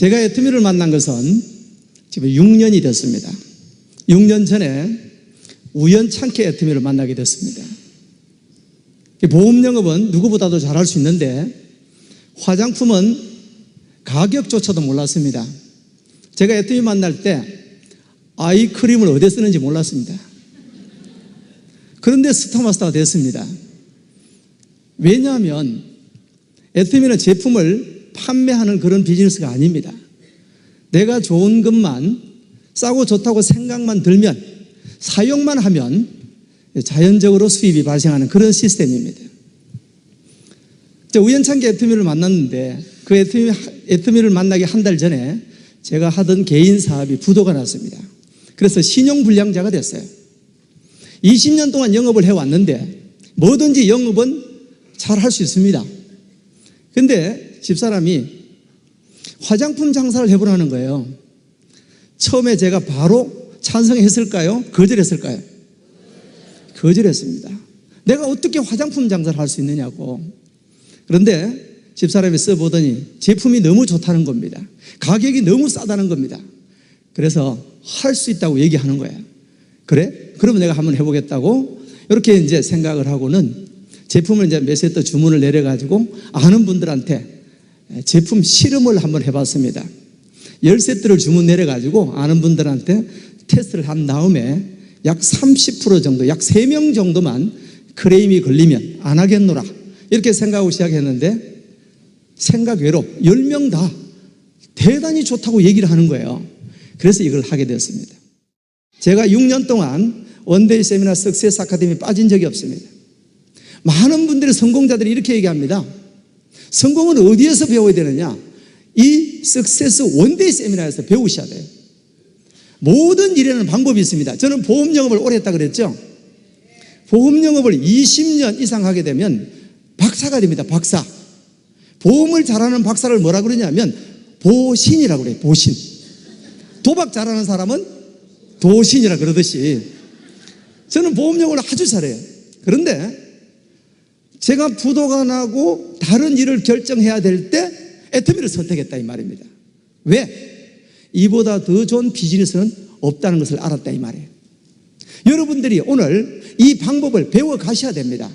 제가 애터미를 만난 것은 지금 6년이 됐습니다. 6년 전에 우연찮게 애터미를 만나게 됐습니다. 보험 영업은 누구보다도 잘할 수 있는데 화장품은 가격조차도 몰랐습니다. 제가 애터미 만날 때 아이크림을 어디에 쓰는지 몰랐습니다. 그런데 스타마스터가 됐습니다. 왜냐하면 애터미는 제품을 판매하는 그런 비즈니스가 아닙니다. 내가 좋은 것만 싸고 좋다고 생각만 들면 사용만 하면 자연적으로 수입이 발생하는 그런 시스템입니다. 우연찮게 애터미를 만났는데 그 애터미를 만나기 한 달 전에 제가 하던 개인 사업이 부도가 났습니다. 그래서 신용불량자가 됐어요. 20년 동안 영업을 해왔는데 뭐든지 영업은 잘 할 수 있습니다. 근데 집사람이 화장품 장사를 해보라는 거예요. 처음에 제가 바로 찬성했을까요? 거절했을까요? 거절했습니다. 내가 어떻게 화장품 장사를 할 수 있느냐고. 그런데 집사람이 써보더니 제품이 너무 좋다는 겁니다. 가격이 너무 싸다는 겁니다. 그래서 할 수 있다고 얘기하는 거예요. 그래? 그러면 내가 한번 해보겠다고 이렇게 이제 생각을 하고는 제품을 이제 몇 세트 주문을 내려가지고 아는 분들한테 제품 실험을 한번 해봤습니다. 10세트를 주문 내려가지고 아는 분들한테 테스트를 한 다음에 약 30% 정도, 약 3명 정도만 크레임이 걸리면 안 하겠노라 이렇게 생각하고 시작했는데 생각 외로 10명 다 대단히 좋다고 얘기를 하는 거예요. 그래서 이걸 하게 됐습니다. 제가 6년 동안 원데이 세미나 석세스 아카데미에 빠진 적이 없습니다. 많은 분들이 성공자들이 이렇게 얘기합니다. 성공은 어디에서 배워야 되느냐? 이 석세스 원데이 세미나에서 배우셔야 돼요. 모든 일에는 방법이 있습니다. 저는 보험 영업을 오래 했다 그랬죠? 보험 영업을 20년 이상 하게 되면 박사가 됩니다. 박사. 보험을 잘하는 박사를 뭐라 그러냐면 보신이라고 그래요. 보신. 도박 잘하는 사람은 도신이라 그러듯이 저는 보험 영업을 아주 잘해요. 그런데 제가 부도가 나고 다른 일을 결정해야 될 때 애터미를 선택했다 이 말입니다. 왜? 이보다 더 좋은 비즈니스는 없다는 것을 알았다 이 말이에요. 여러분들이 오늘 이 방법을 배워 가셔야 됩니다.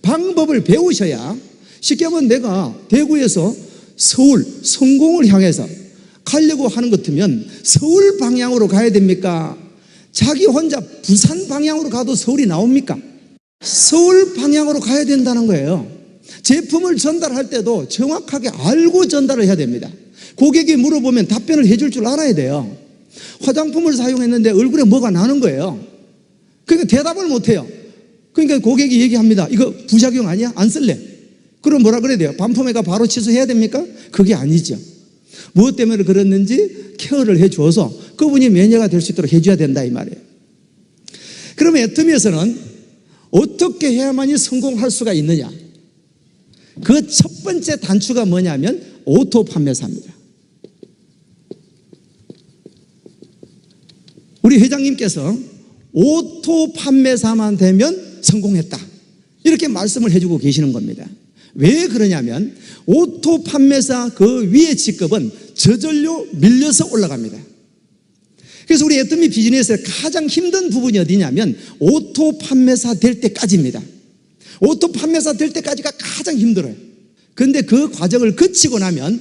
방법을 배우셔야 쉽게 하면 내가 대구에서 서울 성공을 향해서 가려고 하는 것 같으면 서울 방향으로 가야 됩니까? 자기 혼자 부산 방향으로 가도 서울이 나옵니까? 서울 방향으로 가야 된다는 거예요. 제품을 전달할 때도 정확하게 알고 전달을 해야 됩니다. 고객이 물어보면 답변을 해줄 줄 알아야 돼요. 화장품을 사용했는데 얼굴에 뭐가 나는 거예요. 그러니까 대답을 못해요. 그러니까 고객이 얘기합니다. 이거 부작용 아니야? 안 쓸래. 그럼 뭐라 그래야 돼요? 반품회가 바로 취소해야 됩니까? 그게 아니죠. 무엇 때문에 그랬는지 케어를 해줘서 그분이 매니아가 될 수 있도록 해줘야 된다 이 말이에요. 그러면 애터미에서는 어떻게 해야만이 성공할 수가 있느냐? 그 첫 번째 단추가 뭐냐면 오토 판매사입니다. 우리 회장님께서 오토 판매사만 되면 성공했다 이렇게 말씀을 해주고 계시는 겁니다. 왜 그러냐면 오토 판매사 그 위의 직급은 저절로 밀려서 올라갑니다. 그래서 우리 애터미 비즈니스의 가장 힘든 부분이 어디냐면 오토 판매사 될 때까지입니다. 오토 판매사 될 때까지가 가장 힘들어요. 그런데 그 과정을 거치고 나면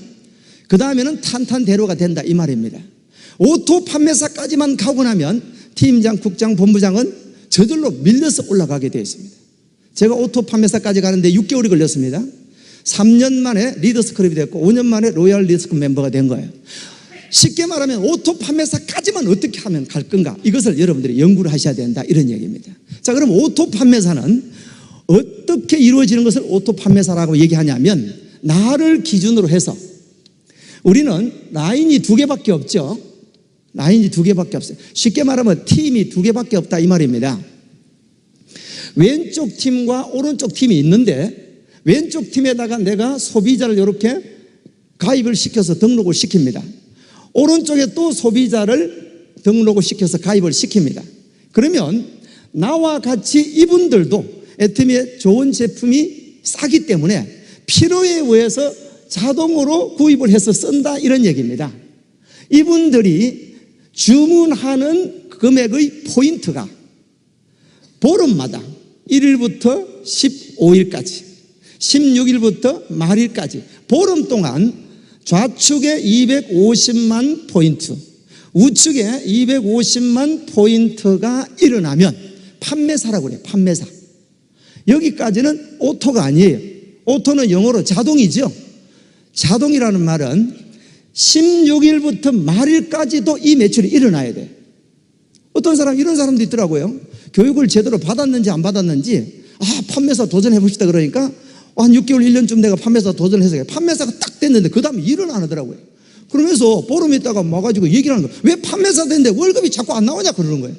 그 다음에는 탄탄대로가 된다 이 말입니다. 오토 판매사까지만 가고 나면 팀장, 국장, 본부장은 저절로 밀려서 올라가게 되어 있습니다. 제가 오토 판매사까지 가는데 6개월이 걸렸습니다. 3년 만에 리더스클럽이 됐고 5년 만에 로얄 리더스클럽 멤버가 된 거예요. 쉽게 말하면 오토 판매사까지만 어떻게 하면 갈 건가 이것을 여러분들이 연구를 하셔야 된다 이런 얘기입니다. 자, 그럼 오토 판매사는 어떻게 이루어지는 것을 오토 판매사라고 얘기하냐면 나를 기준으로 해서 우리는 라인이 2개밖에 없죠. 라인이 2개밖에 없어요. 쉽게 말하면 팀이 2개밖에 없다 이 말입니다. 왼쪽 팀과 오른쪽 팀이 있는데 왼쪽 팀에다가 내가 소비자를 이렇게 가입을 시켜서 등록을 시킵니다. 오른쪽에 또 소비자를 등록을 시켜서 가입을 시킵니다. 그러면 나와 같이 이분들도 애터미의 좋은 제품이 싸기 때문에 필요에 의해서 자동으로 구입을 해서 쓴다 이런 얘기입니다. 이분들이 주문하는 금액의 포인트가 보름마다 1일부터 15일까지 16일부터 말일까지 보름 동안 좌측에 250만 포인트, 우측에 250만 포인트가 일어나면 판매사라고 그래요. 판매사. 여기까지는 오토가 아니에요. 오토는 영어로 자동이죠. 자동이라는 말은 16일부터 말일까지도 이 매출이 일어나야 돼. 어떤 사람, 이런 사람도 있더라고요. 교육을 제대로 받았는지 안 받았는지, 판매사 도전해 봅시다 그러니까 한 6개월, 1년쯤 내가 판매사 도전해서 판매사가 딱 됐는데 그 다음에 일은 안 하더라고요. 그러면서 보름 있다가 와가지고 얘기를 하는 거예요. 왜 판매사 됐는데 월급이 자꾸 안 나오냐 그러는 거예요.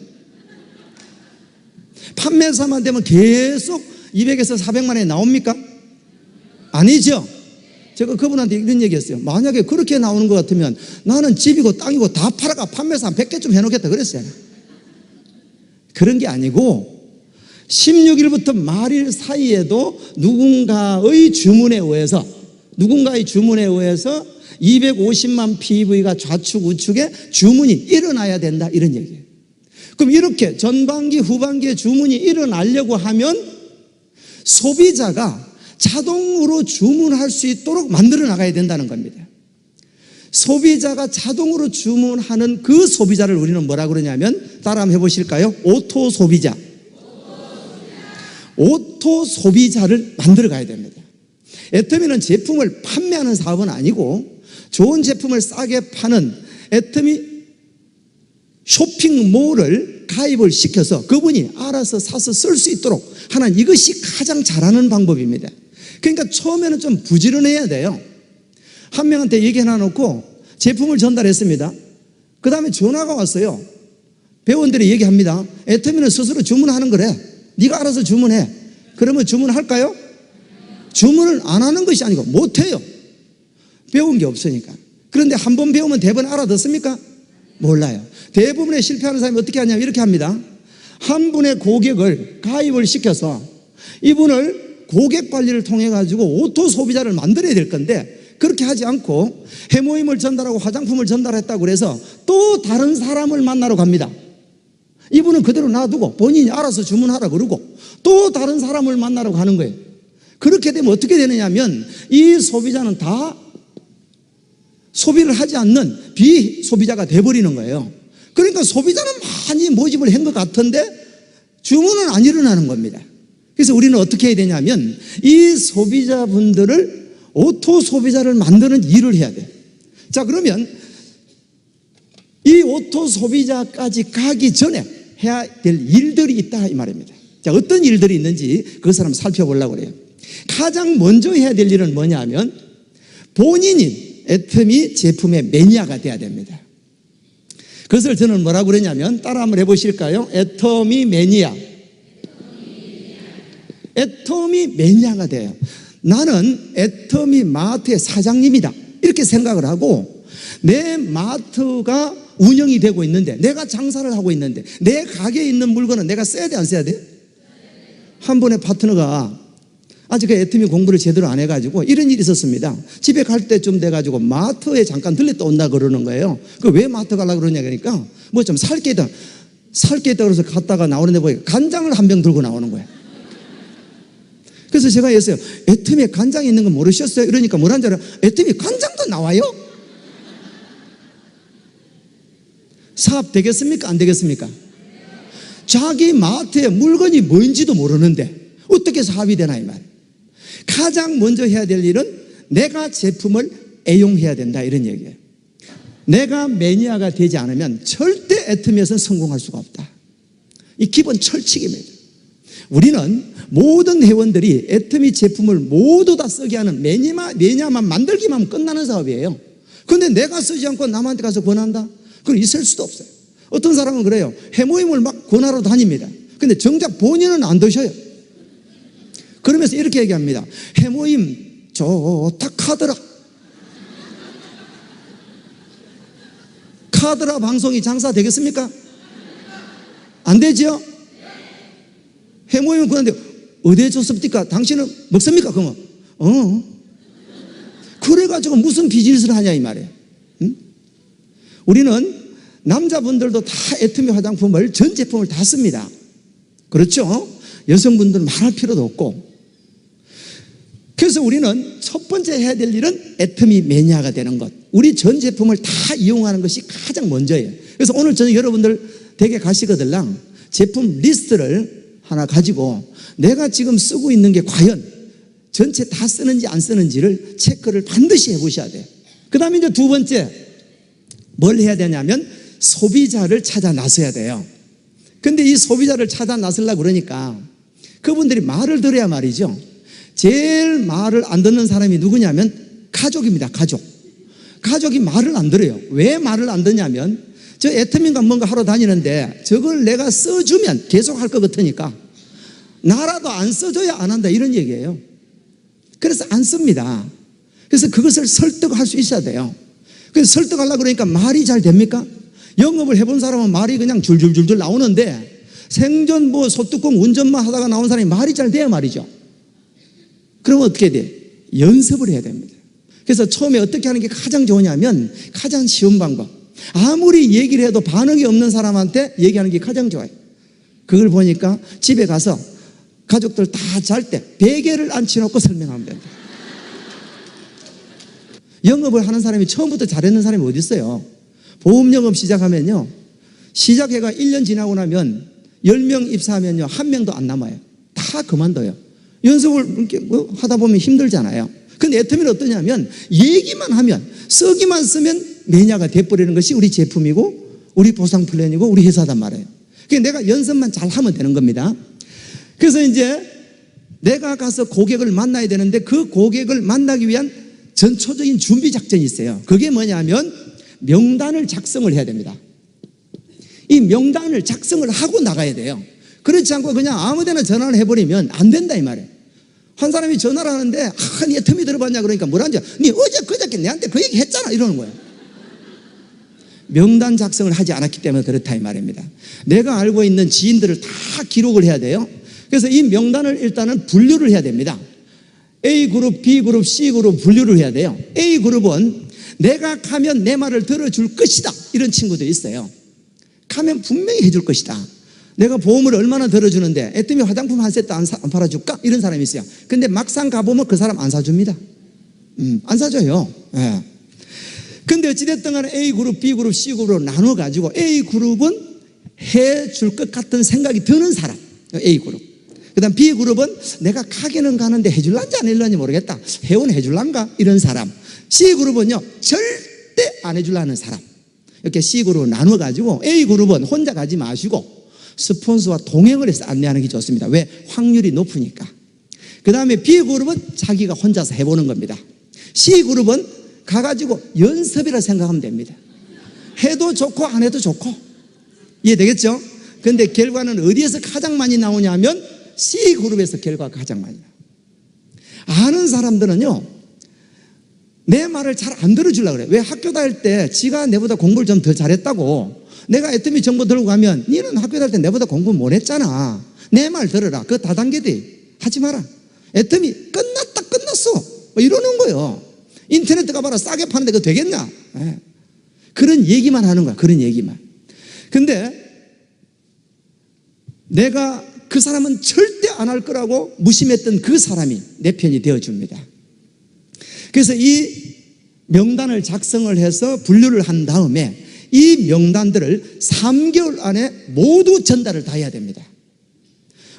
판매사만 되면 계속 200에서 400만 원이 나옵니까? 아니죠. 제가 그분한테 이런 얘기했어요. 만약에 그렇게 나오는 것 같으면 나는 집이고 땅이고 다 팔아가 판매사 한 100개 좀 해놓겠다 그랬어요. 그런 게 아니고 16일부터 말일 사이에도 누군가의 주문에 의해서 250만 PV가 좌측 우측에 주문이 일어나야 된다 이런 얘기예요. 그럼 이렇게 전반기 후반기에 주문이 일어나려고 하면 소비자가 자동으로 주문할 수 있도록 만들어 나가야 된다는 겁니다. 소비자가 자동으로 주문하는 그 소비자를 우리는 뭐라 그러냐면 따라 한번 해보실까요? 오토 소비자. 오토 소비자를 만들어 가야 됩니다. 애터미는 제품을 판매하는 사업은 아니고 좋은 제품을 싸게 파는 애터미 쇼핑몰을 가입을 시켜서 그분이 알아서 사서 쓸 수 있도록 하는 이것이 가장 잘하는 방법입니다. 그러니까 처음에는 좀 부지런해야 돼요. 한 명한테 얘기 해놔놓고 제품을 전달했습니다. 그 다음에 전화가 왔어요. 회원들이 얘기합니다. 애터미는 스스로 주문하는 거래. 네가 알아서 주문해. 그러면 주문할까요? 주문을 안 하는 것이 아니고 못해요. 배운 게 없으니까. 그런데 한 번 배우면 대부분 알아듣습니까? 몰라요. 대부분의 실패하는 사람이 어떻게 하냐면 이렇게 합니다. 한 분의 고객을 가입을 시켜서 이분을 고객 관리를 통해 가지고 오토 소비자를 만들어야 될 건데 그렇게 하지 않고 해모임을 전달하고 화장품을 전달했다고 그래서 또 다른 사람을 만나러 갑니다. 이분은 그대로 놔두고 본인이 알아서 주문하라 그러고 또 다른 사람을 만나러 가는 거예요. 그렇게 되면 어떻게 되느냐 하면 이 소비자는 다 소비를 하지 않는 비소비자가 돼버리는 거예요. 그러니까 소비자는 많이 모집을 한 것 같은데 주문은 안 일어나는 겁니다. 그래서 우리는 어떻게 해야 되냐면 이 소비자분들을 오토 소비자를 만드는 일을 해야 돼요. 자, 그러면 이 오토 소비자까지 가기 전에 해야 될 일들이 있다 이 말입니다. 자, 어떤 일들이 있는지 그것을 한번 살펴보려고 그래요. 가장 먼저 해야 될 일은 뭐냐 하면 본인이 애터미 제품의 매니아가 돼야 됩니다. 그것을 저는 뭐라고 그러냐면 따라 한번 해보실까요? 애터미 매니아. 애터미 매니아가 돼요. 나는 애터미 마트의 사장님이다 이렇게 생각을 하고 내 마트가 운영이 되고 있는데 내가 장사를 하고 있는데 내 가게에 있는 물건은 내가 써야 돼 안 써야 돼? 한 분의 파트너가 아직 그 애터미 공부를 제대로 안 해가지고 이런 일이 있었습니다. 집에 갈 때쯤 돼가지고 마트에 잠깐 들렸다 온다 그러는 거예요. 그 왜 마트 가려고 그러냐 그러니까 뭐 좀 살 게 있다 그래서 갔다가 나오는데 보니까 간장을 한 병 들고 나오는 거예요. 그래서 제가 했어요. 애터미에 간장이 있는 거 모르셨어요? 이러니까 뭐라는 줄 알아요? 애터미 간장도 나와요? 사업 되겠습니까? 안 되겠습니까? 자기 마트에 물건이 뭔지도 모르는데 어떻게 사업이 되나 이 말. 가장 먼저 해야 될 일은 내가 제품을 애용해야 된다 이런 얘기예요. 내가 매니아가 되지 않으면 절대 애터미에서는 성공할 수가 없다. 이 기본 철칙입니다. 우리는 모든 회원들이 애터미 제품을 모두 다 쓰게 하는 매니아만 만들기만 하면 끝나는 사업이에요. 그런데 내가 쓰지 않고 남한테 가서 권한다? 그건 있을 수도 없어요. 어떤 사람은 그래요. 해모임을 막 권하러 다닙니다. 근데 정작 본인은 안 드셔요. 그러면서 이렇게 얘기합니다. 해모임 좋다 카더라. 카더라 방송이 장사 되겠습니까? 안 되죠? 해모임은 그런데 어디에 줬습니까? 당신은 먹습니까? 그러면 그래가지고 무슨 비즈니스를 하냐 이 말이에요. 응? 우리는 남자분들도 다 애터미 화장품을 전 제품을 다 씁니다. 그렇죠? 여성분들은 말할 필요도 없고. 그래서 우리는 첫 번째 해야 될 일은 애터미 매니아가 되는 것. 우리 전 제품을 다 이용하는 것이 가장 먼저예요. 그래서 오늘 저는 여러분들 댁에 가시거들랑 제품 리스트를 하나 가지고 내가 지금 쓰고 있는 게 과연 전체 다 쓰는지 안 쓰는지를 체크를 반드시 해보셔야 돼요. 그 다음에 이제 두 번째 뭘 해야 되냐면 소비자를 찾아 나서야 돼요. 근데 이 소비자를 찾아 나서려고 그러니까 그분들이 말을 들어야 말이죠. 제일 말을 안 듣는 사람이 누구냐면 가족입니다. 가족이 말을 안 들어요. 왜 말을 안 듣냐면 저 애터미인가 뭔가 하러 다니는데 저걸 내가 써주면 계속 할 것 같으니까 나라도 안 써줘야 안 한다 이런 얘기예요. 그래서 안 씁니다. 그래서 그것을 설득할 수 있어야 돼요. 그래서 설득하려고 그러니까 말이 잘 됩니까? 영업을 해본 사람은 말이 그냥 줄줄줄줄 나오는데 생전 뭐 소뚜껑 운전만 하다가 나온 사람이 말이 잘 돼야 말이죠. 그러면 어떻게 돼? 연습을 해야 됩니다. 그래서 처음에 어떻게 하는 게 가장 좋으냐면 가장 쉬운 방법. 아무리 얘기를 해도 반응이 없는 사람한테 얘기하는 게 가장 좋아요. 그걸 보니까 집에 가서 가족들 다 잘 때 베개를 앉혀놓고 설명하면 된다. 영업을 하는 사람이 처음부터 잘했는 사람이 어디 있어요? 보험 영업 시작하면요, 시작해가 1년 지나고 나면 10명 입사하면요 1명도 안 남아요. 다 그만둬요. 연습을 이렇게 뭐 하다 보면 힘들잖아요. 근데 애터미는 어떠냐면 얘기만 하면, 쓰기만 쓰면 매니아가 돼버리는 것이 우리 제품이고 우리 보상 플랜이고 우리 회사단 말이에요. 그러니까 내가 연습만 잘 하면 되는 겁니다. 그래서 이제 내가 가서 고객을 만나야 되는데 그 고객을 만나기 위한 전초적인 준비 작전이 있어요. 그게 뭐냐면 명단을 작성을 해야 됩니다. 이 명단을 작성을 하고 나가야 돼요. 그렇지 않고 그냥 아무데나 전화를 해버리면 안 된다 이 말이에요. 한 사람이 전화를 하는데 니 애터미 들어봤냐 그러니까 뭐라는지, 니 어제 그저께 내한테 그 얘기 했잖아 이러는 거예요. 명단 작성을 하지 않았기 때문에 그렇다 이 말입니다. 내가 알고 있는 지인들을 다 기록을 해야 돼요. 그래서 이 명단을 일단은 분류를 해야 됩니다. A그룹, B그룹, C그룹 분류를 해야 돼요. A그룹은 내가 가면 내 말을 들어줄 것이다 이런 친구들이 있어요. 가면 분명히 해줄 것이다. 내가 보험을 얼마나 들어주는데 애터미 화장품 한 세트 안 팔아줄까? 이런 사람이 있어요. 근데 막상 가보면 그 사람 안 사줍니다. 안 사줘요. 예. 근데 어찌됐든 간에 A그룹, B그룹, C그룹으로 나눠가지고 A그룹은 해줄 것 같은 생각이 드는 사람, A그룹. 그 다음 B그룹은 내가 가게는 가는데 해줄란지 안 해줄란지 모르겠다, 회원 해줄란가? 이런 사람. C그룹은요 절대 안 해줄라는 사람. 이렇게 C그룹으로 나눠가지고 A그룹은 혼자 가지 마시고 스폰서와 동행을 해서 안내하는 게 좋습니다. 왜? 확률이 높으니까. 그 다음에 B그룹은 자기가 혼자서 해보는 겁니다. C그룹은 가가지고 연습이라 생각하면 됩니다. 해도 좋고 안 해도 좋고. 이해되겠죠? 근데 결과는 어디에서 가장 많이 나오냐면 C그룹에서 결과가 가장 많이 나와요. 아는 사람들은요 내 말을 잘 안 들어주려고 그래요. 왜? 학교 다닐 때 지가 내보다 공부를 좀 더 잘했다고 내가 애터미 정보 들고 가면 니는 학교 다닐 때 내보다 공부 못 했잖아, 내 말 들어라, 그거 다단계돼, 하지 마라, 애터미 끝났다 끝났어 뭐 이러는 거예요. 인터넷 가봐라, 싸게 파는데 그거 되겠냐? 네. 그런 얘기만 하는 거야. 그런 얘기만. 근데 내가 그 사람은 절대 안 할 거라고 무심했던 그 사람이 내 편이 되어줍니다. 그래서 이 명단을 작성을 해서 분류를 한 다음에 이 명단들을 3개월 안에 모두 전달을 다 해야 됩니다.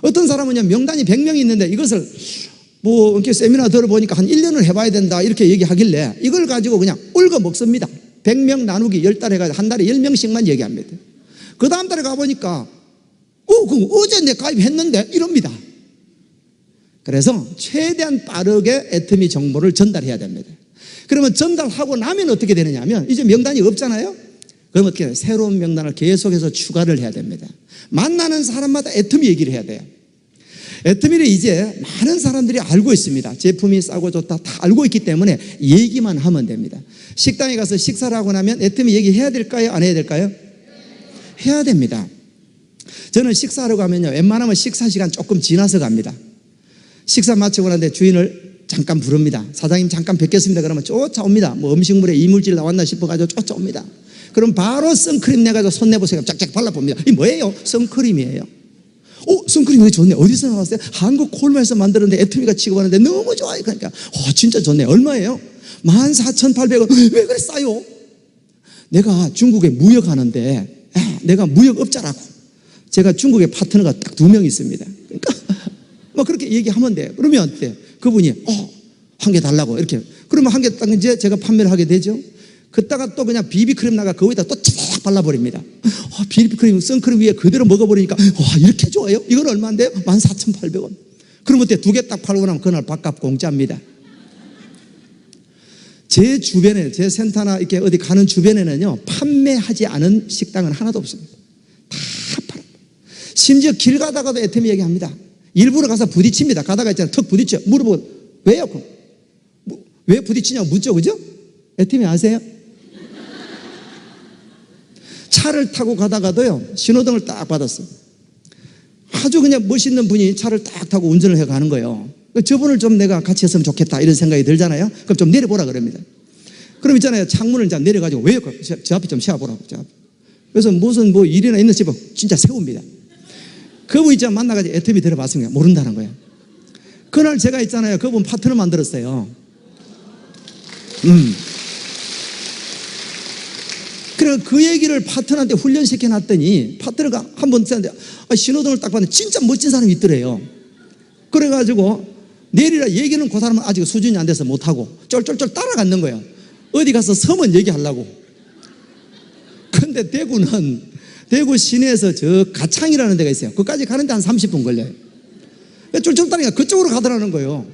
어떤 사람은요 명단이 100명이 있는데 이것을 뭐 이렇게 세미나 들어보니까 한 1년을 해봐야 된다 이렇게 얘기하길래 이걸 가지고 그냥 울고 먹습니다. 100명 나누기 10달 해가지고 한 달에 10명씩만 얘기합니다. 그 다음 달에 가보니까 그럼 어제 내 가입했는데 이럽니다. 그래서 최대한 빠르게 애터미 정보를 전달해야 됩니다. 그러면 전달하고 나면 어떻게 되느냐 하면 이제 명단이 없잖아요. 그럼 어떻게 해요? 새로운 명단을 계속해서 추가를 해야 됩니다. 만나는 사람마다 애터미 얘기를 해야 돼요. 애터미를 이제 많은 사람들이 알고 있습니다. 제품이 싸고 좋다 다 알고 있기 때문에 얘기만 하면 됩니다. 식당에 가서 식사를 하고 나면 애터미 얘기해야 될까요? 안 해야 될까요? 해야 됩니다. 저는 식사하러 가면요 웬만하면 식사 시간 조금 지나서 갑니다. 식사 마치고 나는데 주인을 잠깐 부릅니다. 사장님 잠깐 뵙겠습니다. 그러면 쫓아옵니다. 뭐 음식물에 이물질 나왔나 싶어가지고 쫓아옵니다. 그럼 바로 선크림 내가지고 손 내보세요. 쫙쫙 발라봅니다. 이 뭐예요? 선크림이에요. 선크림 왜 좋네. 어디서 나왔어요? 한국 콜마에서 만들었는데 애터미가 취급하는데 너무 좋아요. 그러니까 진짜 좋네. 얼마예요? 14,800원. 왜 그래 싸요? 내가 중국에 무역하는데 내가 무역업자라고. 제가 중국에 파트너가 딱 2명 있습니다. 그러니까 뭐 그렇게 얘기하면 돼. 그러면 어때? 그분이 한 개 달라고 이렇게. 그러면 한 개 딱 이제 제가 판매를 하게 되죠. 그따가 또 그냥 비비크림 나가 거기다 또 쫙 발라버립니다. 비비크림, 선크림 위에 그대로 먹어버리니까 이렇게 좋아요? 이건 얼마인데요? 14,800원. 그럼 어때? 2개 딱 팔고 나면 그날 밥값 공짜입니다. 제 주변에, 제 센터나 이렇게 어디 가는 주변에는요, 판매하지 않은 식당은 하나도 없습니다. 다 팔아. 심지어 길 가다가도 애터미 얘기합니다. 일부러 가서 부딪힙니다. 가다가 있잖아요. 턱 부딪혀. 물어보고, 왜요? 왜 부딪히냐고 묻죠, 그죠? 애터미 아세요? 차를 타고 가다가도요, 신호등을 딱 받았어요. 아주 그냥 멋있는 분이 차를 딱 타고 운전을 해 가는 거예요. 저분을 좀 내가 같이 했으면 좋겠다 이런 생각이 들잖아요. 그럼 좀 내려보라 그럽니다. 그럼 있잖아요. 창문을 이제 내려가지고 왜요? 저 앞에 좀 세워보라고. 그래서 무슨 뭐 일이나 있는 집은 진짜 세웁니다. 그분 있잖아요. 만나가지고 애터미 들어봤습니다. 모른다는 거예요. 그날 제가 있잖아요. 그분 파트너 만들었어요. 그래서 그 얘기를 파트너한테 훈련시켜 놨더니 파트너가 한번 쓰는데 신호등을 딱 봤는데 진짜 멋진 사람이 있더래요. 그래가지고 내리라 얘기는 그 사람은 아직 수준이 안 돼서 못하고 쫄쫄쫄 따라갔는 거예요. 어디 가서 서면 얘기하려고. 근데 대구 시내에서 저 가창이라는 데가 있어요. 그까지 가는데 한 30분 걸려요. 쫄쫄 따라니까 그쪽으로 가더라는 거예요.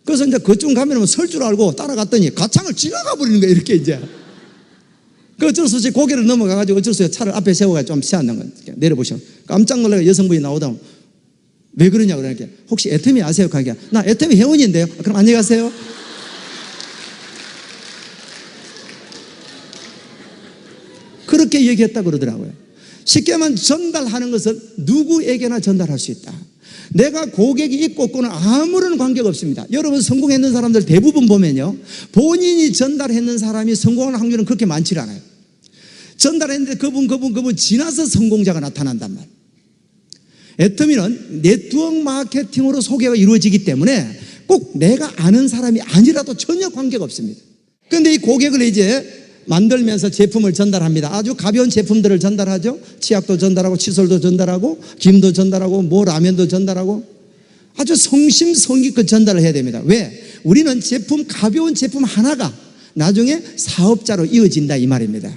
그래서 이제 그쪽 가면 설 줄 알고 따라갔더니 가창을 지나가 버리는 거예요. 이렇게 이제. 그 어쩔 수 없이 고개를 넘어가가지고 어쩔 수 없이 차를 앞에 세워가지고 좀 세웠는 거예요. 내려보시면. 깜짝 놀라가 여성분이 나오다 왜 그러냐고 그러니까 혹시 애터미 아세요? 가게 나 애터미 회원인데요. 그럼 안녕히 가세요. 그렇게 얘기했다 그러더라고요. 쉽게 말하면 전달하는 것은 누구에게나 전달할 수 있다. 내가 고객이 있고 없고는 아무런 관계가 없습니다. 여러분 성공했는 사람들 대부분 보면요, 본인이 전달했는 사람이 성공하는 확률은 그렇게 많지 않아요. 전달했는데 그분 지나서 성공자가 나타난단 말이에요. 애터미는 네트워크 마케팅으로 소개가 이루어지기 때문에 꼭 내가 아는 사람이 아니라도 전혀 관계가 없습니다. 그런데 이 고객을 이제 만들면서 제품을 전달합니다. 아주 가벼운 제품들을 전달하죠. 치약도 전달하고 칫솔도 전달하고 김도 전달하고 뭐 라면도 전달하고 아주 성심성의껏 전달을 해야 됩니다. 왜? 우리는 가벼운 제품 하나가 나중에 사업자로 이어진다 이 말입니다.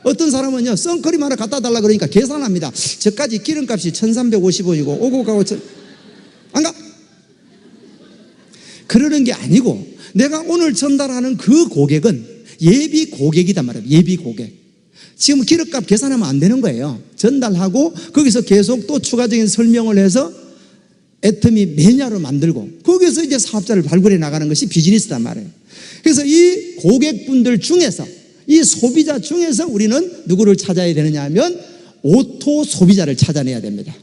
어떤 사람은요, 선크림 하나 갖다 달라 그러니까 계산합니다. 저까지 기름값이 1,350원이고 오고 가고 안 가? 그러는 게 아니고 내가 오늘 전달하는 그 고객은 예비 고객이단 말이에요. 예비 고객. 지금 기름값 계산하면 안 되는 거예요. 전달하고 거기서 계속 또 추가적인 설명을 해서 애터미 매니아로 만들고 거기서 이제 사업자를 발굴해 나가는 것이 비즈니스단 말이에요. 그래서 이 고객분들 중에서 이 소비자 중에서 우리는 누구를 찾아야 되느냐 하면 오토 소비자를 찾아내야 됩니다.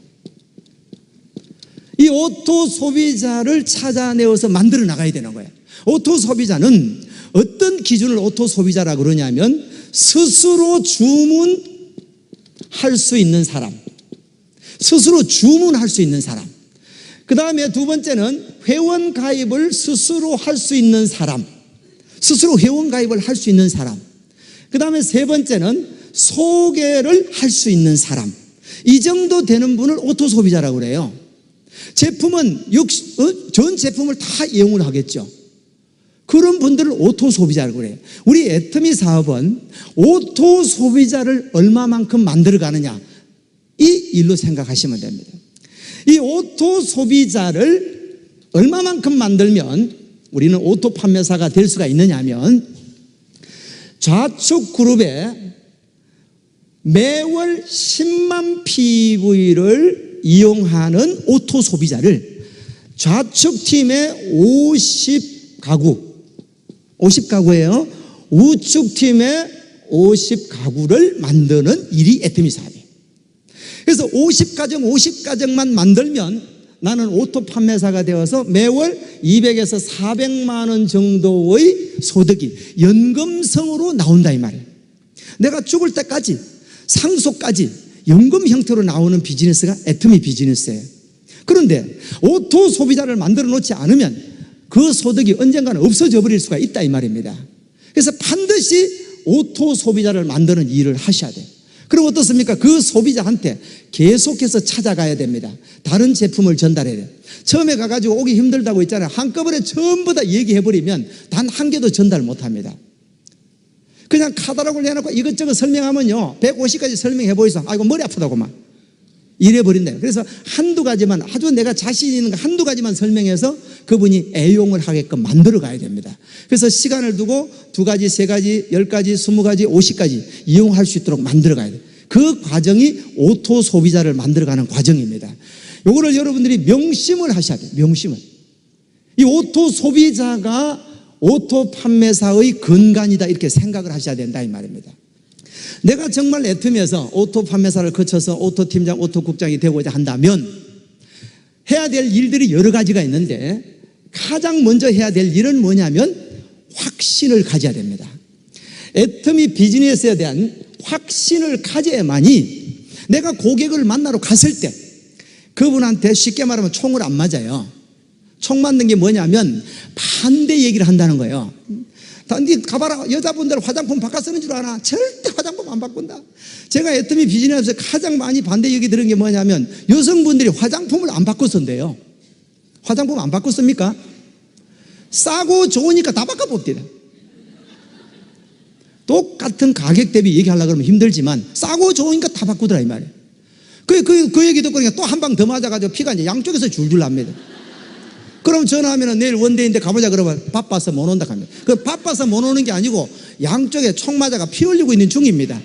이 오토 소비자를 찾아내어서 만들어 나가야 되는 거예요. 오토 소비자는 어떤 기준을 오토 소비자라고 그러냐면 스스로 주문할 수 있는 사람, 스스로 주문할 수 있는 사람. 그 다음에 두 번째는 회원 가입을 스스로 할 수 있는 사람, 스스로 회원 가입을 할 수 있는 사람. 그 다음에 세 번째는 소개를 할 수 있는 사람. 이 정도 되는 분을 오토 소비자라고 그래요. 제품은 전 제품을 다 이용을 하겠죠. 그런 분들을 오토 소비자라고 그래요. 우리 애터미 사업은 오토 소비자를 얼마만큼 만들어 가느냐, 이 일로 생각하시면 됩니다. 이 오토 소비자를 얼마만큼 만들면 우리는 오토 판매사가 될 수가 있느냐 하면 좌측 그룹에 매월 10만 PV를 이용하는 오토 소비자를 좌측 팀의 50가구예요. 우측 팀의 50가구를 만드는 일이 애터미 사업이에요. 그래서 50가정만 만들면 나는 오토 판매사가 되어서 매월 200에서 400만 원 정도의 소득이 연금성으로 나온다 이 말이에요. 내가 죽을 때까지 상속까지 연금 형태로 나오는 비즈니스가 애터미 비즈니스예요. 그런데 오토 소비자를 만들어 놓지 않으면 그 소득이 언젠가는 없어져 버릴 수가 있다 이 말입니다. 그래서 반드시 오토 소비자를 만드는 일을 하셔야 돼요. 그럼 어떻습니까? 그 소비자한테 계속해서 찾아가야 됩니다. 다른 제품을 전달해야 돼요. 처음에 가가지고 오기 힘들다고 있잖아요. 한꺼번에 전부 다 얘기해버리면 단 한 개도 전달 못합니다. 그냥 카탈로그를 내놓고 이것저것 설명하면요 150가지 설명해 보이소. 아이고 머리 아프다고 막 이래버린대요. 그래서 한두 가지만, 아주 내가 자신 있는 거 한두 가지만 설명해서 그분이 애용을 하게끔 만들어 가야 됩니다. 그래서 시간을 두고 2가지, 3가지, 10가지, 20가지, 50가지 이용할 수 있도록 만들어 가야 돼요. 그 과정이 오토 소비자를 만들어가는 과정입니다. 요거를 여러분들이 명심을 하셔야 돼요. 명심을. 이 오토 소비자가 오토 판매사의 근간이다 이렇게 생각을 하셔야 된다 이 말입니다. 내가 정말 애터미에서 오토 판매사를 거쳐서 오토 팀장, 오토 국장이 되고자 한다면 해야 될 일들이 여러 가지가 있는데 가장 먼저 해야 될 일은 뭐냐면 확신을 가져야 됩니다. 애터미 비즈니스에 대한 확신을 가져야만이 내가 고객을 만나러 갔을 때 그분한테 쉽게 말하면 총을 안 맞아요. 총 맞는 게 뭐냐면 반대 얘기를 한다는 거예요. 니 가봐라, 여자분들 화장품 바꿔 쓰는 줄 아나? 절대 화장품 안 바꾼다. 제가 애터미 비즈니스에서 가장 많이 반대 얘기 들은 게 뭐냐면 여성분들이 화장품을 안 바꿔 쓴대요. 화장품 안 바꿔 씁니까? 싸고 좋으니까 다 바꿔 봅니다. 똑같은 가격 대비 얘기하려고 그러면 힘들지만 싸고 좋으니까 다 바꾸더라 이 말이에요. 그 얘기 듣고 또 한 방 더 맞아가지고 피가 이제 양쪽에서 줄줄 납니다. 그럼 전화하면 내일 원데이인데 가보자 그러면 바빠서 못 온다 합니다. 그 바빠서 못 오는 게 아니고 양쪽에 총 맞아가 피 흘리고 있는 중입니다.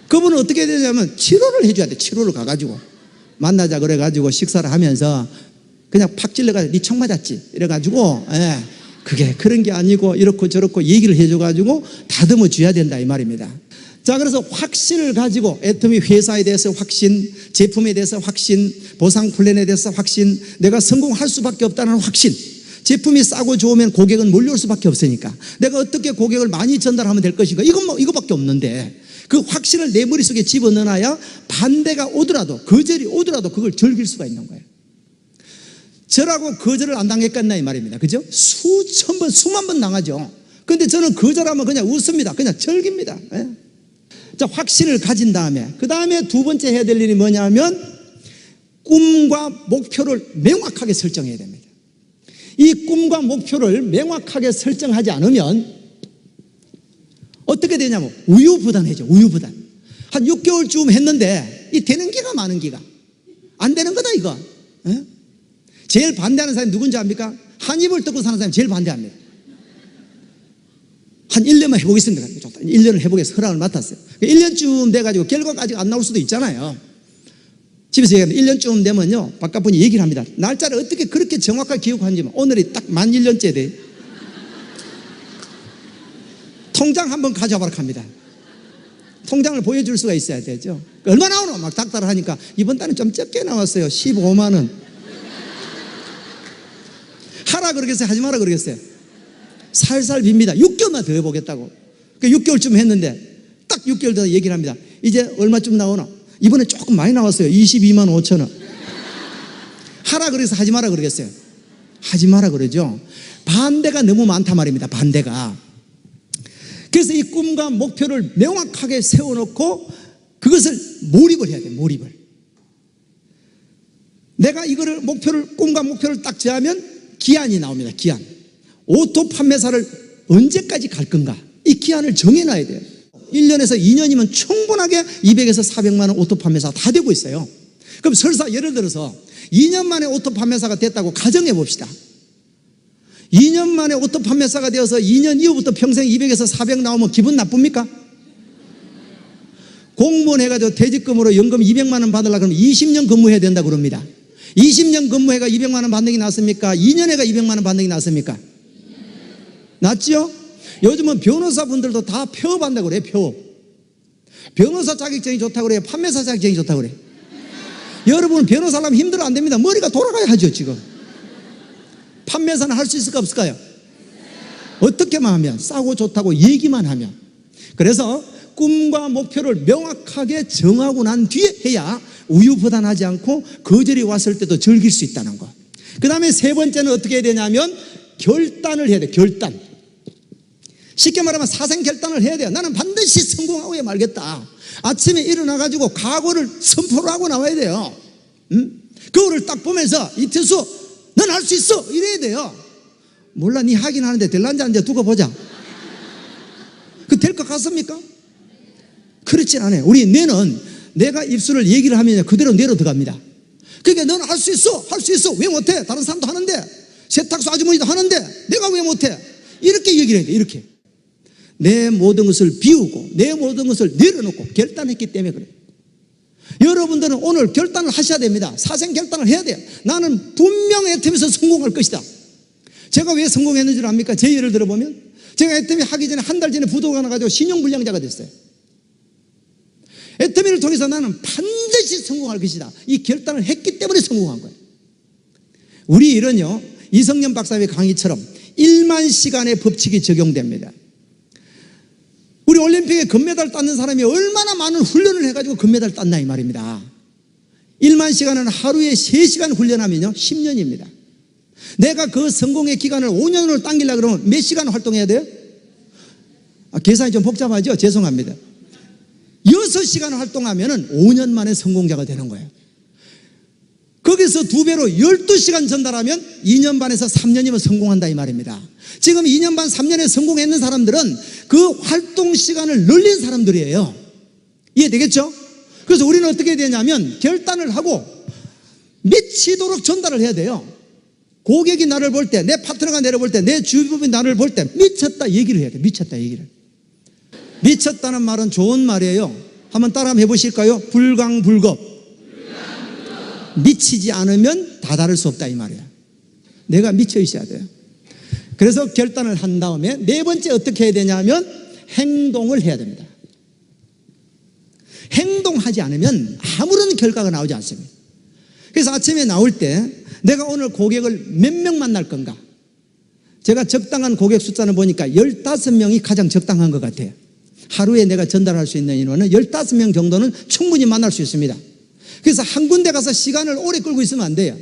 그분은 어떻게 되냐면 치료를 해줘야 돼. 치료를 가가지고 만나자 그래가지고 식사를 하면서 그냥 팍 찔러가지고 니 총 맞았지 이래가지고 그게 그런 게 아니고 이렇고 저렇고 얘기를 해줘가지고 다듬어 줘야 된다 이 말입니다. 자, 그래서 확신을 가지고 애터미 회사에 대해서 확신, 제품에 대해서 확신, 보상 플랜에 대해서 확신, 내가 성공할 수밖에 없다는 확신. 제품이 싸고 좋으면 고객은 몰려올 수밖에 없으니까 내가 어떻게 고객을 많이 전달하면 될 것인가, 이거밖에 없는데 그 확신을 내 머릿속에 집어넣어놔야 반대가 오더라도, 거절이 오더라도 그걸 즐길 수가 있는 거예요. 저라고 거절을 안 당했겠나 이 말입니다. 그죠? 수천 번, 수만 번 당하죠. 근데 저는 거절하면 그냥 웃습니다. 그냥 즐깁니다. 자, 확신을 가진 다음에 그 다음에 두 번째 해야 될 일이 뭐냐면 꿈과 목표를 명확하게 설정해야 됩니다. 이 꿈과 목표를 명확하게 설정하지 않으면 어떻게 되냐면 우유부단해져. 우유부단. 한 6개월쯤 했는데 이 되는 기가 많은 기가 안 되는 거다 이거. 제일 반대하는 사람이 누군지 압니까? 한 입을 뜯고 사는 사람이 제일 반대합니다. 한 1년만 해보겠습니다. 1년을 해보겠습니다. 허락을 맡았어요. 1년쯤 돼가지고 결과가 아직 안 나올 수도 있잖아요. 집에서 얘기하면 1년쯤 되면요 바깥분이 얘기를 합니다. 날짜를 어떻게 그렇게 정확하게 기억하는지. 오늘이 딱 만 1년째 돼. 통장 한번 가져와라 합니다. 통장을 보여줄 수가 있어야 되죠. 얼마 나오노? 막 닥달을 하니까 이번 달은 좀 적게 나왔어요. 15만 원. 하라 그러겠어요? 하지 마라 그러겠어요? 살살 빕니다. 6개월만 더 해보겠다고. 6개월쯤 했는데 딱 6개월 더 얘기를 합니다. 이제 얼마쯤 나오나? 이번에 조금 많이 나왔어요. 22만 5천 원. 하라 그래서 하지 마라 그러겠어요? 하지 마라 그러죠. 반대가 너무 많단 말입니다. 반대가. 그래서 이 꿈과 목표를 명확하게 세워놓고 그것을 몰입을 해야 돼요. 몰입을. 내가 이거를 꿈과 목표를 딱 정하면 기한이 나옵니다. 기한. 오토 판매사를 언제까지 갈 건가? 이 기한을 정해놔야 돼요. 1년에서 2년이면 충분하게 200에서 400만 원 오토 판매사가 다 되고 있어요. 그럼 설사 예를 들어서 2년 만에 오토 판매사가 됐다고 가정해 봅시다. 2년 만에 오토 판매사가 되어서 2년 이후부터 평생 200에서 400 나오면 기분 나쁩니까? 공무원 해가지고 퇴직금으로 연금 200만 원 받으려고 그러면 20년 근무해야 된다고 그럽니다. 20년 근무해가 200만 원 받는 게 낫습니까? 2년 해가 200만 원 받는 게 낫습니까? 낫죠? 요즘은 변호사분들도 다 폐업한다고 그래요. 폐업. 변호사 자격증이 좋다고 그래요? 판매사 자격증이 좋다고 그래요? 여러분 변호사라면 힘들어 안 됩니다. 머리가 돌아가야 하죠. 지금 판매사는 할 수 있을까 없을까요? 어떻게만 하면, 싸고 좋다고 얘기만 하면. 그래서 꿈과 목표를 명확하게 정하고 난 뒤에 해야 우유부단하지 않고 거절이 왔을 때도 즐길 수 있다는 것. 그 다음에 세 번째는 어떻게 해야 되냐면 결단을 해야 돼. 결단. 쉽게 말하면 사생결단을 해야 돼요. 나는 반드시 성공하고 말겠다. 아침에 일어나가지고 각오를 선포를 하고 나와야 돼요. 그거를 딱 보면서 이태수 넌 할 수 있어 이래야 돼요. 몰라 니 하긴 하는데 될란지 안 돼 두고 보자. 그 될 것 같습니까? 그렇진 않아요. 우리 뇌는 내가 입술을 얘기를 하면 그대로 뇌로 들어갑니다. 그러니까 너는 할 수 있어 할 수 있어. 왜 못해? 다른 사람도 하는데, 세탁소 아주머니도 하는데 내가 왜 못해? 이렇게 얘기를 해야 돼. 이렇게 내 모든 것을 비우고 내 모든 것을 내려놓고 결단했기 때문에 그래요. 여러분들은 오늘 결단을 하셔야 됩니다. 사생 결단을 해야 돼요. 나는 분명히 애텀에서 성공할 것이다. 제가 왜 성공했는 줄 압니까? 제 예를 들어보면 제가 애터미 하기 전에 한 달 전에 부도가 나가지고 신용불량자가 됐어요. 애터미를 통해서 나는 반드시 성공할 것이다. 이 결단을 했기 때문에 성공한 거예요. 우리 일은요, 이성년 박사의 강의처럼 1만 시간의 법칙이 적용됩니다. 우리 올림픽에 금메달 땄는 사람이 얼마나 많은 훈련을 해가지고 금메달 땄나 이 말입니다. 1만 시간은 하루에 3시간 훈련하면요 10년입니다. 내가 그 성공의 기간을 5년으로 당기려고 그러면 몇 시간 활동해야 돼요? 계산이 좀 복잡하죠? 죄송합니다. 6시간 활동하면 5년 만에 성공자가 되는 거예요. 거기서 2배로 12시간 전달하면 2년 반에서 3년이면 성공한다 이 말입니다. 지금 2년 반 3년에 성공했는 사람들은 그 활동 시간을 늘린 사람들이에요. 이해되겠죠? 그래서 우리는 어떻게 해야 되냐면 결단을 하고 미치도록 전달을 해야 돼요. 고객이 나를 볼 때, 내 파트너가 나를 볼 때, 내 주변이 나를 볼 때 미쳤다 얘기를 해야 돼. 미쳤다 얘기를. 미쳤다는 말은 좋은 말이에요. 한번 따라 한번 해보실까요? 불광불급. 미치지 않으면 다다를 수 없다 이 말이야. 내가 미쳐 있어야 돼요. 그래서 결단을 한 다음에 네 번째 어떻게 해야 되냐면 행동을 해야 됩니다. 행동하지 않으면 아무런 결과가 나오지 않습니다. 그래서 아침에 나올 때 내가 오늘 고객을 몇 명 만날 건가? 제가 적당한 고객 숫자는 보니까 15명이 가장 적당한 것 같아요. 하루에 내가 전달할 수 있는 인원은 15명 정도는 충분히 만날 수 있습니다. 그래서 한 군데 가서 시간을 오래 끌고 있으면 안 돼요.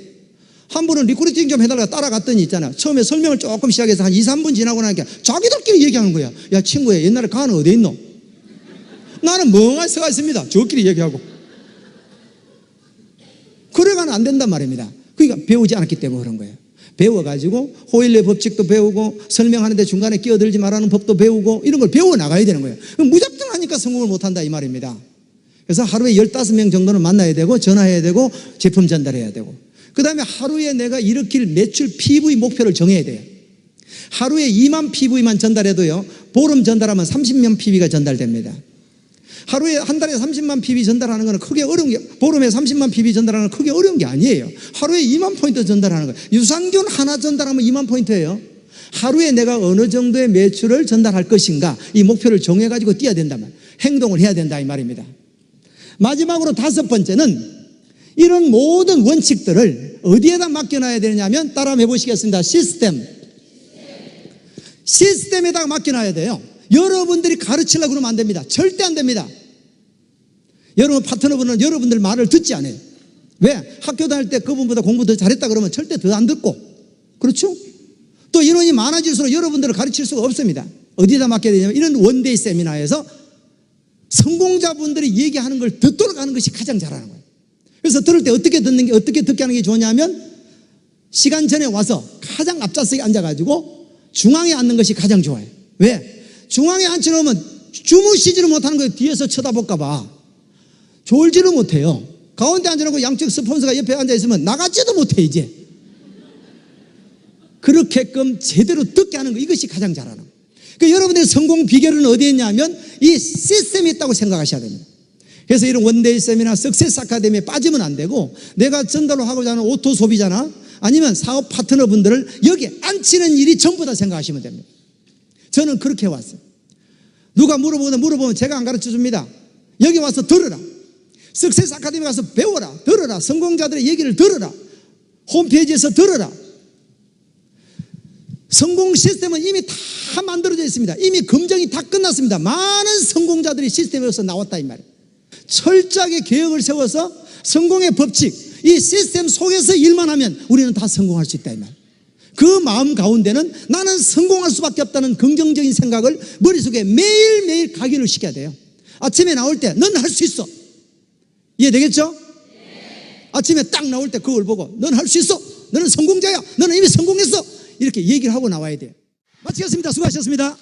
한 분은 리크루팅 좀 해달라고 따라갔더니 있잖아. 처음에 설명을 조금 시작해서 한 2, 3분 지나고 나니까 자기들끼리 얘기하는 거야. 야 친구야 옛날에 가는 어디 있노? 나는 멍하니 서가 있습니다. 저끼리 얘기하고. 그래가는 안 된단 말입니다. 그러니까 배우지 않았기 때문에 그런 거예요. 배워가지고 호일의 법칙도 배우고 설명하는데 중간에 끼어들지 말라는 법도 배우고 이런 걸 배워 나가야 되는 거예요. 무작정 하니까 성공을 못한다 이 말입니다. 그래서 하루에 15명 정도는 만나야 되고 전화해야 되고 제품 전달해야 되고 그 다음에 하루에 내가 일으킬 매출 PV 목표를 정해야 돼요. 하루에 2만 PV만 전달해도요 보름 전달하면 30만 PV가 전달됩니다. 하루에 한 달에 30만 PV 전달하는 거는 크게 어려운 게, 보름에 30만 PV 전달하는 건 크게 어려운 게 아니에요. 하루에 2만 포인트 전달하는 거예요. 유산균 하나 전달하면 2만 포인트예요. 하루에 내가 어느 정도의 매출을 전달할 것인가 이 목표를 정해가지고 뛰어야 된다면 행동을 해야 된다 이 말입니다. 마지막으로 5번째는 이런 모든 원칙들을 어디에다 맡겨놔야 되냐면 따라 해보시겠습니다. 시스템에다가 맡겨놔야 돼요. 여러분들이 가르치려고 그러면 안 됩니다. 절대 안 됩니다. 여러분 파트너분은 여러분들 말을 듣지 않아요. 왜? 학교 다닐 때 그분보다 공부 더 잘했다 그러면 절대 더 안 듣고, 그렇죠? 또 인원이 많아질수록 여러분들을 가르칠 수가 없습니다. 어디다 맡겨야 되냐면 이런 원데이 세미나에서 성공자분들이 얘기하는 걸 듣도록 하는 것이 가장 잘하는 거예요. 그래서 들을 때 어떻게 듣는 게, 어떻게 듣게 하는 게 좋냐면 시간 전에 와서 가장 앞좌석에 앉아가지고 중앙에 앉는 것이 가장 좋아요. 왜? 중앙에 앉혀놓으면 주무시지를 못하는 거예요. 뒤에서 쳐다볼까봐. 졸지를 못해요. 가운데 앉아놓고 양쪽 스폰서가 옆에 앉아있으면 나가지도 못해 이제. 그렇게끔 제대로 듣게 하는 거, 이것이 가장 잘하는 거예요. 그러니까 여러분들의 성공 비결은 어디에 있냐면 이 시스템이 있다고 생각하셔야 됩니다. 그래서 이런 원데이 세미나 석세스 아카데미에 빠지면 안 되고 내가 전달로 하고자 하는 오토 소비자나 아니면 사업 파트너분들을 여기에 앉히는 일이 전부 다 생각하시면 됩니다. 저는 그렇게 왔어요. 누가 물어보면 제가 안 가르쳐 줍니다. 여기 와서 들으라. 석세스 아카데미 가서 배워라, 들어라. 성공자들의 얘기를 들어라. 홈페이지에서 들어라. 성공 시스템은 이미 다 만들어져 있습니다. 이미 검증이 다 끝났습니다. 많은 성공자들이 시스템에서 나왔다 이 말이에요. 철저하게 계획을 세워서 성공의 법칙, 이 시스템 속에서 일만 하면 우리는 다 성공할 수 있다 이 말이에요. 그 마음 가운데는 나는 성공할 수밖에 없다는 긍정적인 생각을 머릿속에 매일매일 각인을 시켜야 돼요. 아침에 나올 때 넌 할 수 있어. 이해되겠죠? 아침에 딱 나올 때 그걸 보고 넌 할 수 있어. 너는 성공자야. 너는 이미 성공했어. 이렇게 얘기를 하고 나와야 돼요. 마치겠습니다. 수고하셨습니다.